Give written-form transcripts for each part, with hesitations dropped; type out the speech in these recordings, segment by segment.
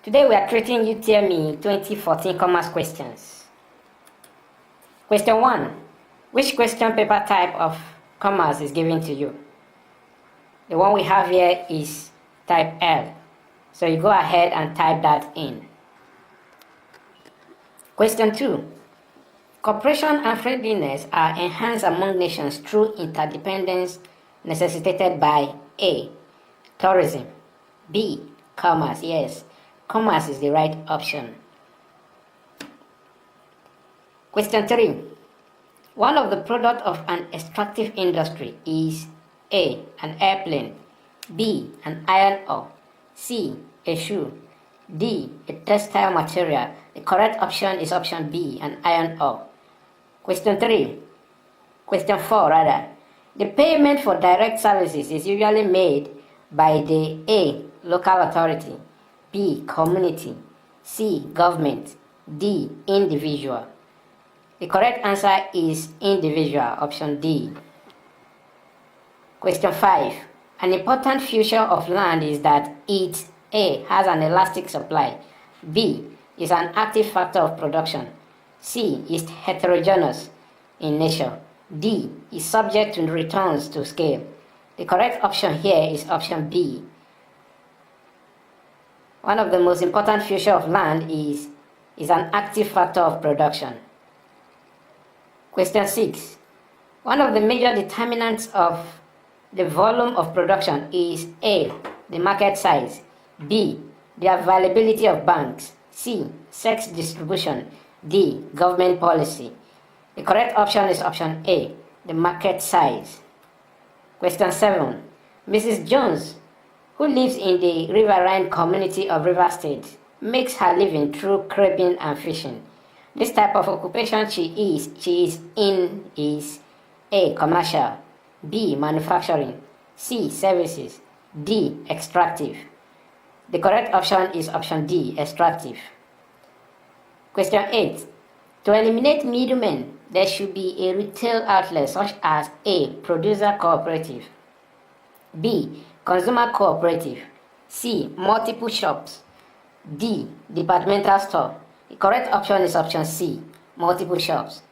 Today we are treating Utme 2014 commerce questions. Question 1. Which question paper type of commerce is given to you? The one we have here is type L. So you go ahead and type that in. Question 2. Cooperation and friendliness are enhanced among nations through interdependence necessitated by A. Tourism. B. Commerce. Yes, commerce is the right option. Question 3. One of the products of an extractive industry is A. An airplane, B. An iron ore, C. A shoe, D. A textile material. The correct option is option B. An iron ore. Question 4 rather. The payment for direct services is usually made by the A. Local authority, B. Community, C. Government, D. Individual. The correct answer is individual, option D. Question 5. An important feature of land is that it A. has an elastic supply, B. is an active factor of production, C. is heterogeneous in nature, D. is subject to returns to scale. The correct option here is option B. One of the most important features of land is an active factor of production. Question 6. One of the major determinants of the volume of production is A. the market size, B. the availability of banks, C. sex distribution, D. government policy. The correct option is option A. the market size. Question 7. Mrs. Jones, who lives in the riverine community of River State, makes her living through crabbing and fishing. This type of occupation she is in is A. commercial, B. manufacturing, C. services, D. extractive. The correct option is option D. extractive. Question 8. To eliminate middlemen, there should be a retail outlet such as A. producer cooperative, B. consumer cooperative, C. multiple shops, D. departmental store. The correct option is option C. multiple shops.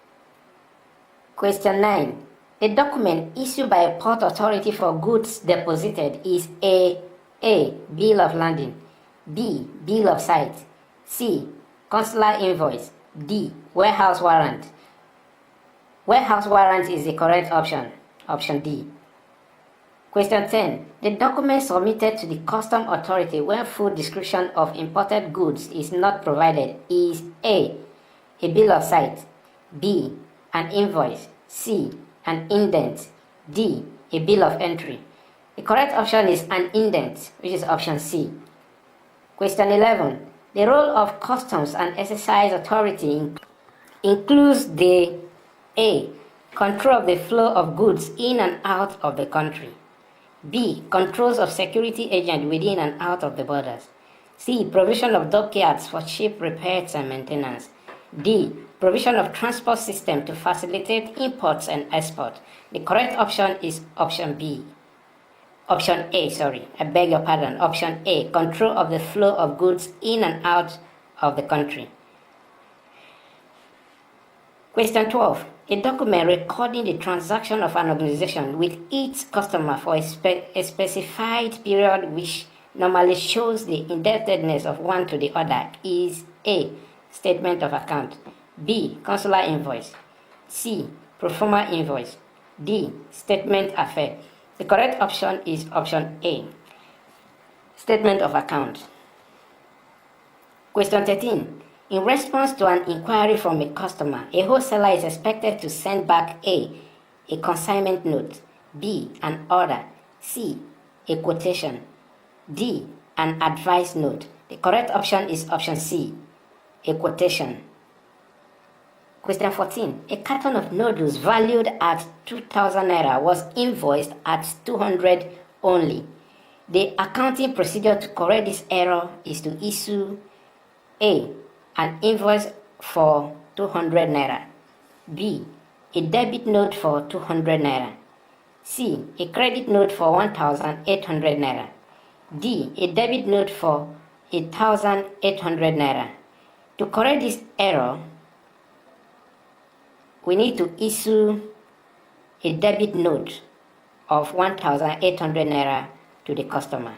Question 9. A document issued by a port authority for goods deposited is A. bill of landing, B. bill of site, C. consular invoice, D. warehouse warrant. Warehouse warrant is the correct option, option D. Question 10. The document submitted to the custom authority when full description of imported goods is not provided is A. a bill of site, B. an invoice, C. an indent, D. a bill of entry. The correct option is an indent, which is option C. Question 11. The role of customs and excise authority includes the A. control of the flow of goods in and out of the country, B. controls of security agents within and out of the borders, C. provision of dockyards for ship repairs and maintenance, D. provision of transport system to facilitate imports and export. The correct option is option B. Option A, I beg your pardon. Option A, control of the flow of goods in and out of the country. Question 12. A document recording the transaction of an organization with its customer for a specified period, which normally shows the indebtedness of one to the other, is A. statement of account, B. consular invoice, C. pro forma invoice, D. statement affair. The correct option is option A. statement of account. Question 13. In response to an inquiry from a customer, a wholesaler is expected to send back A. a consignment note, B. an order, C. a quotation, D. an advice note. The correct option is option C. a quotation. Question 14. A carton of noodles valued at 2,000 naira was invoiced at 200 only. The accounting procedure to correct this error is to issue A. an invoice for 200 naira, B. a debit note for 200 naira, C. a credit note for 1,800 naira, D. a debit note for 1,800 naira. To correct this error, we need to issue a debit note of 1,800 naira to the customer.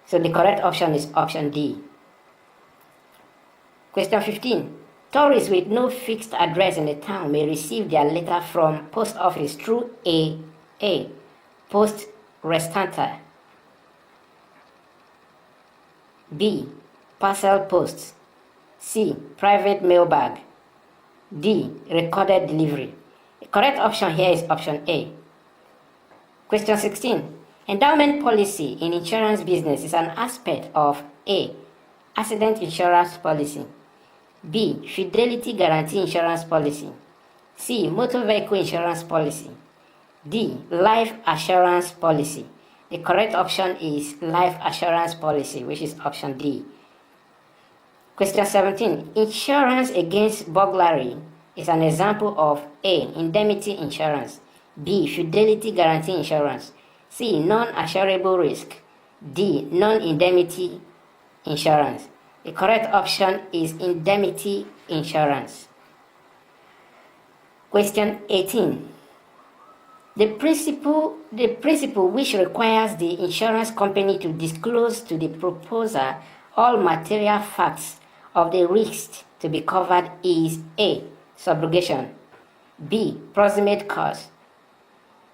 So the correct option is option D. Question 15. Tourists with no fixed address in the town may receive their letter from post office through A. Post restante. B. Parcel post. C. Private mailbag. D. Recorded delivery. The correct option here is option A. Question 16. Endowment policy in insurance business is an aspect of A. Accident insurance policy. B. Fidelity guarantee insurance policy. C. Motor vehicle insurance policy. D. Life assurance policy. The correct option is life assurance policy, which is option D. Question 17. Insurance against burglary is an example of A. Indemnity insurance. B. Fidelity guarantee insurance. C. Non-assurable risk. D. Non-indemnity insurance. The correct option is indemnity insurance. Question 18. The principle which requires the insurance company to disclose to the proposer all material facts of the risk to be covered is A. Subrogation. B. Proximate cause.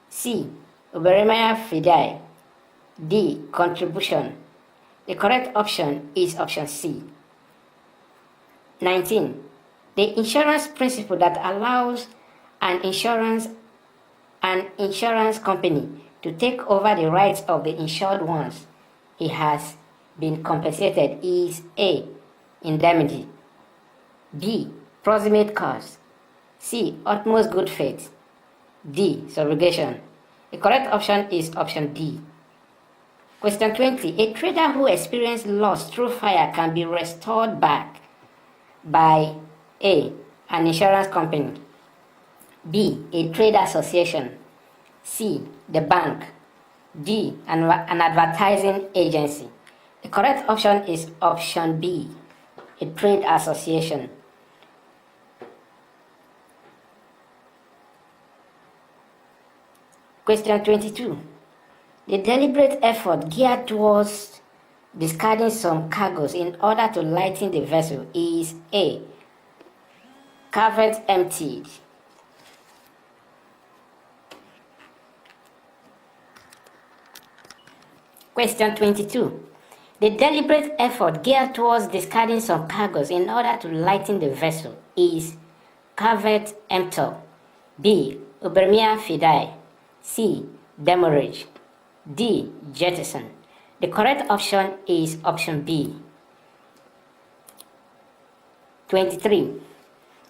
C. Uberemia fidei. D. Contribution. The correct option is option C. 19. The insurance principle that allows an insurance company to take over the rights of the insured once he has been compensated is A. Indemnity. B. Proximate cause. C. Utmost good faith. D. Subrogation. The correct option is option D. Question 20. A trader who experienced loss through fire can be restored back by A. An insurance company. B. A trade association. C. The bank. D. An advertising agency. The correct option is option B. A trade association. Question 22. The deliberate effort geared towards discarding some cargoes in order to lighten the vessel is A. Carved emptied. Question 22. The deliberate effort geared towards discarding some cargoes in order to lighten the vessel is carved emptor. B. Uberemia fidei. C. Demurrage. D. Jettison. The correct option is option B. 23.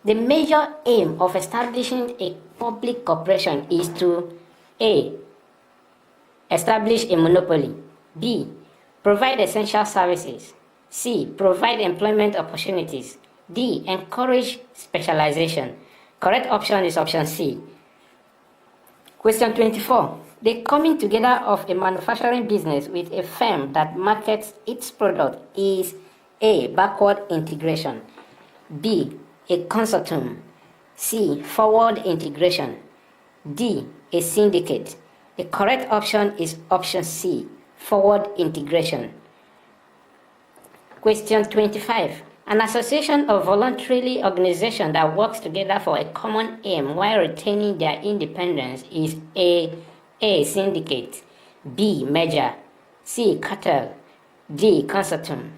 The major aim of establishing a public corporation is to A. Establish a monopoly. B. Provide essential services. C. Provide employment opportunities. D. Encourage specialization. Correct option is option C. Question 24. The coming together of a manufacturing business with a firm that markets its product is A. Backward integration. B. A consortium. C. Forward integration. D. A syndicate. The correct option is option C. Forward integration. Question 25. An association of voluntary organizations that works together for a common aim while retaining their independence is A. Syndicate. B. Merger. C. Cartel. D. Consortium.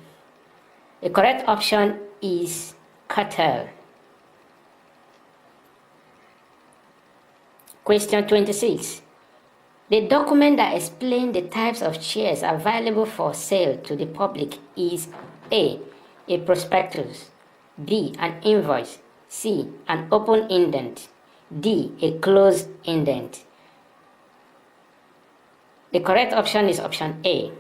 The correct option is cartel. Question 26. The document that explains the types of shares available for sale to the public is A. A prospectus. B. An invoice. C. An open indent. D. A closed indent. The correct option is option A.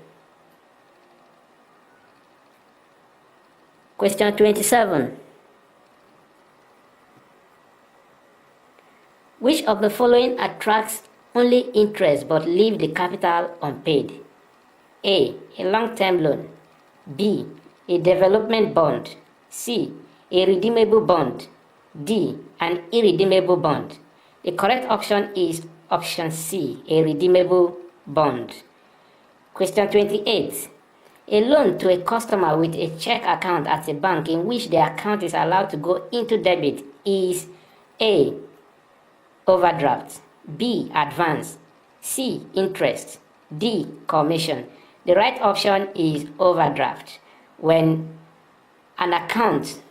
Question 27. Which of the following attracts only interest but leave the capital unpaid? A. A long-term loan. B. A development bond. C. A redeemable bond. D. An irredeemable bond. The correct option is option C. A redeemable bond. Question 28. A loan to a customer with a check account at a bank in which the account is allowed to go into debit is A. Overdraft. B. Advance. C. Interest. D. Commission. The right option is overdraft. When an account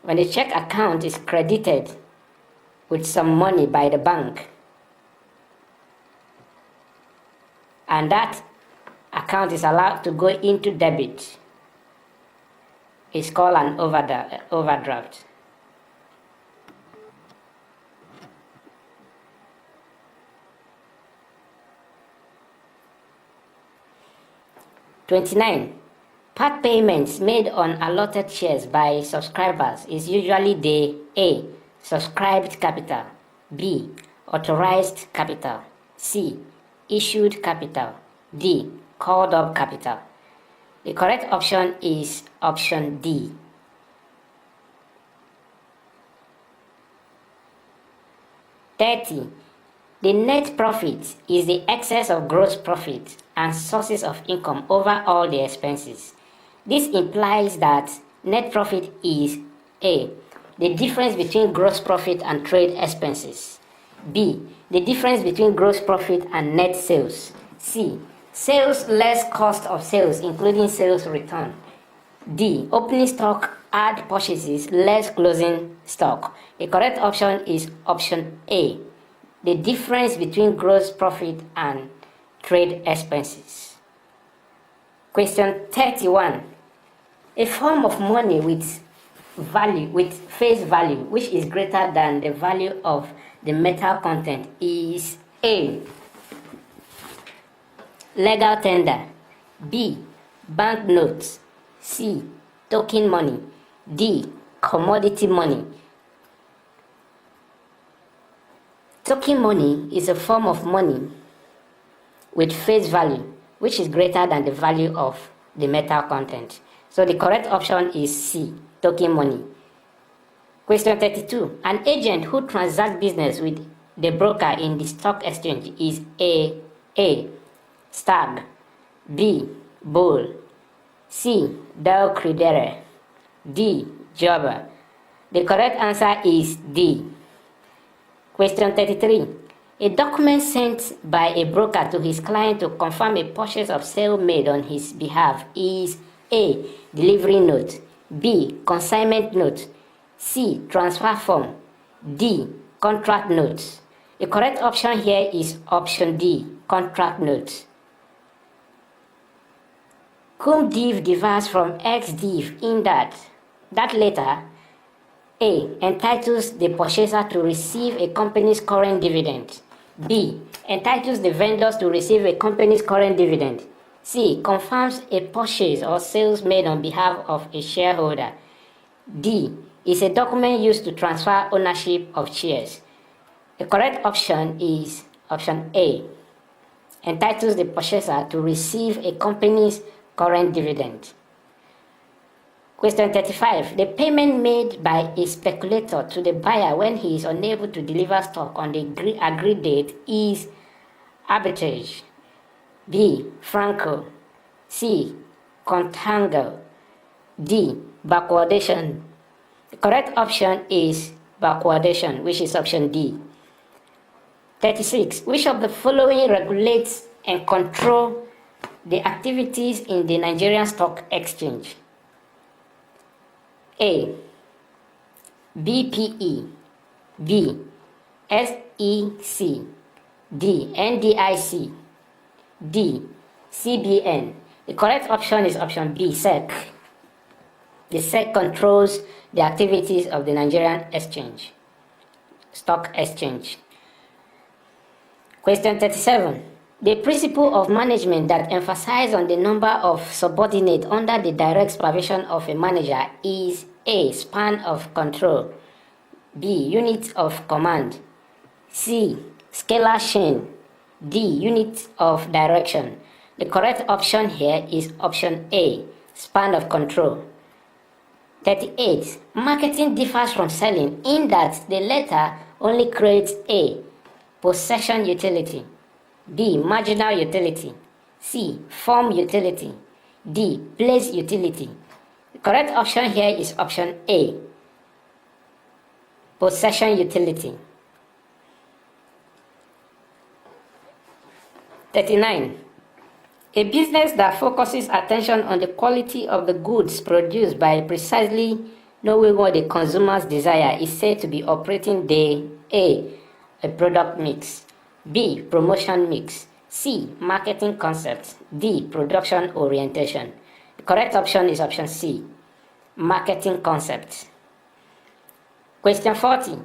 when a check account is credited with some money by the bank and that account is allowed to go into debit, it's called an overdraft. (29) Part payments made on allotted shares by subscribers is usually the A. Subscribed capital. B. Authorized capital. C. Issued capital. D. Called up capital. The correct option is option D. (30) The net profit is the excess of gross profit and sources of income over all the expenses. This implies that net profit is A. The difference between gross profit and trade expenses. B. The difference between gross profit and net sales. C. Sales less cost of sales including sales return. D. Opening stock add purchases less closing stock. The correct option is option A. The difference between gross profit and trade expenses. Question 31. A form of money with face value which is greater than the value of the metal content is A. Legal tender. B. Banknotes. C. Token money. D. Commodity money. Token money is a form of money with face value which is greater than the value of the metal content. So the correct option is C. Token money. Question 32. An agent who transacts business with the broker in the stock exchange is A. Stag. B. Bull. C. Dell Credere. D. Jobber. The correct answer is D. Question 33. A document sent by a broker to his client to confirm a purchase of sale made on his behalf is A. Delivery note. B. Consignment note. C. Transfer form. D. Contract note. The correct option here is option D. Contract note. Cum div differs from ex div in that letter A. Entitles the purchaser to receive a company's current dividend. B. Entitles the vendors to receive a company's current dividend. C. Confirms a purchase or sales made on behalf of a shareholder. D. Is a document used to transfer ownership of shares. The correct option is option A. Entitles the purchaser to receive a company's current dividend. Question 35. The payment made by a speculator to the buyer when he is unable to deliver stock on the agreed date is arbitrage. B. Franco. C. Contango. D. Backwardation. The correct option is backwardation, which is option D. 36. Which of the following regulates and control the activities in the Nigerian Stock Exchange? A. BPE. B. SEC. D. NDIC. D. CBN. The correct option is option B. SEC. The SEC controls the activities of the Nigerian Stock Exchange. Question 37. The principle of management that emphasizes on the number of subordinates under the direct supervision of a manager is A. Span of control, B. Unit of command, C. Scalar chain, D. Unit of direction. The correct option here is option A. Span of control. 38. Marketing differs from selling in that the latter only creates A. Possession utility, B. Marginal utility, C. Form utility, D. Place utility. The correct option here is option A. Possession utility. 39. A business that focuses attention on the quality of the goods produced by precisely knowing what the consumers desire is said to be operating the A product mix, B. Promotion mix, C. Marketing concept, D. Production orientation. The correct option is option C. Marketing concept. Question 40.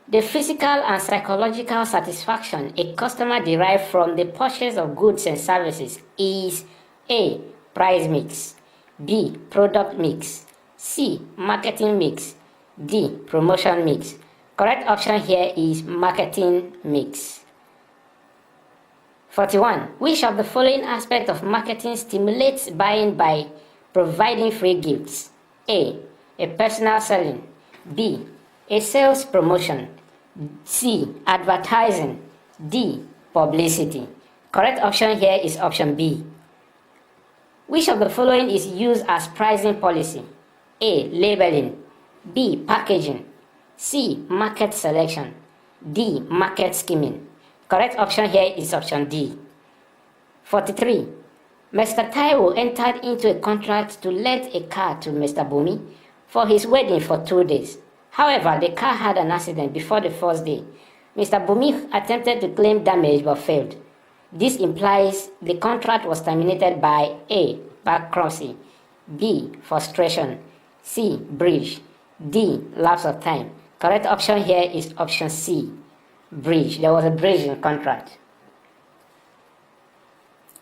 The physical and psychological satisfaction a customer derives from the purchase of goods and services is A. Price mix, B. Product mix, C. Marketing mix, D. Promotion mix. Correct option here is marketing mix. 41. Which of the following aspects of marketing stimulates buying by providing free gifts? A. Personal selling, B. A sales promotion, C. Advertising, D. Publicity. Correct option here is option B. Which of the following is used as pricing policy? A. Labeling, B. Packaging, C. Market selection, D. Market skimming. Correct option here is option D. 43. Mr. Taiwo entered into a contract to lend a car to Mr. Bumi for his wedding for 2 days. However, the car had an accident before the first day. Mr. Bumi attempted to claim damage but failed. This implies the contract was terminated by A. Bankruptcy, B. Frustration, C. Breach, D. Lapse of time. Correct option here is option C. Breach. There was a breach in contract.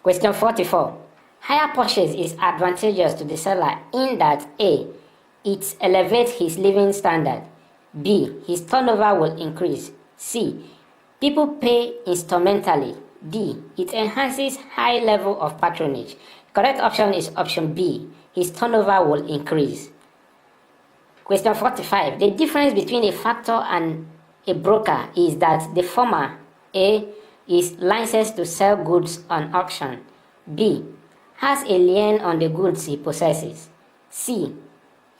Question 44. Higher purchase is advantageous to the seller in that A. It elevates his living standard, B. His turnover will increase, C. People pay instrumentally, D. It enhances high level of patronage. Correct option is option B. His turnover will increase. Question 45. The difference between a factor and a broker is that the former, A, is licensed to sell goods on auction, B, has a lien on the goods he possesses, C,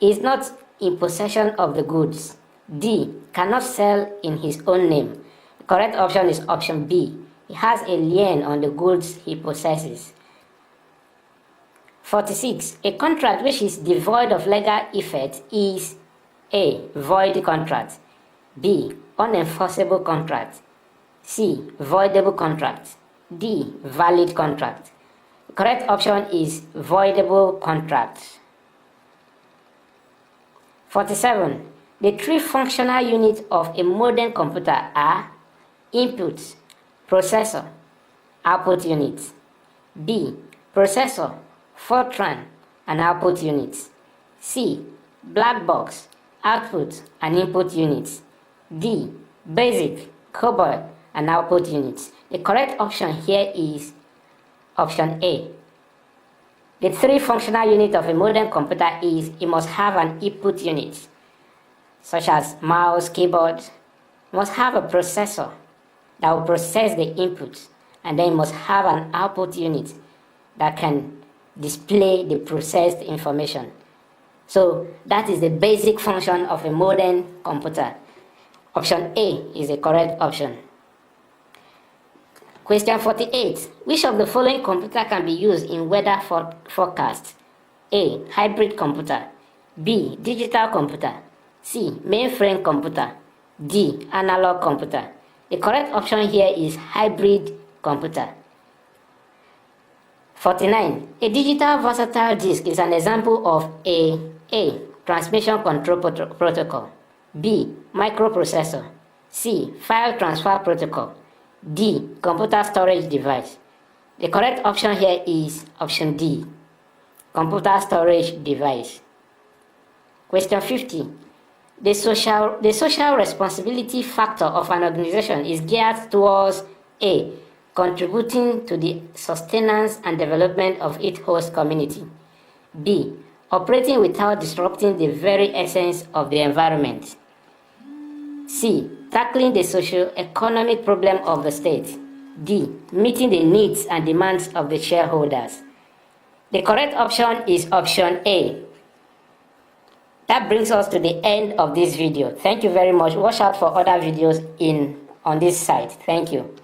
is not in possession of the goods, D, cannot sell in his own name. The correct option is option B. He has a lien on the goods he possesses. 46. A contract which is devoid of legal effect is A. Void contract, B. Unenforceable contract, C. Voidable contract, D. Valid contract. The correct option is voidable contract. 47. The three functional units of a modern computer are input, processor, output unit, B. Processor, Fortran, and output units, C. Black box, output and input units, D. Basic, COBOL, and output units. The correct option here is option A. The three functional units of a modern computer is it must have an input unit, such as mouse, keyboard. It must have a processor that will process the input, and then it must have an output unit that can display the processed information. So that is the basic function of a modern computer. Option A is the correct option. Question 48. Which of the following computer can be used in weather forecast? A. Hybrid computer, B. Digital computer, C. Mainframe computer, D. Analog computer. The correct option here is hybrid computer. 49. A digital versatile disk is an example of A. Transmission control protocol, B. Microprocessor, C. File transfer protocol, D. Computer storage device. The correct option here is option D, computer storage device. Question 50. The social responsibility factor of an organization is geared towards A, contributing to the sustenance and development of its host community. B, operating without disrupting the very essence of the environment. C, tackling the socio-economic problem of the state. D, meeting the needs and demands of the shareholders. The correct option is option A. That brings us to the end of this video. Thank you very much. Watch out for other videos on this site. Thank you.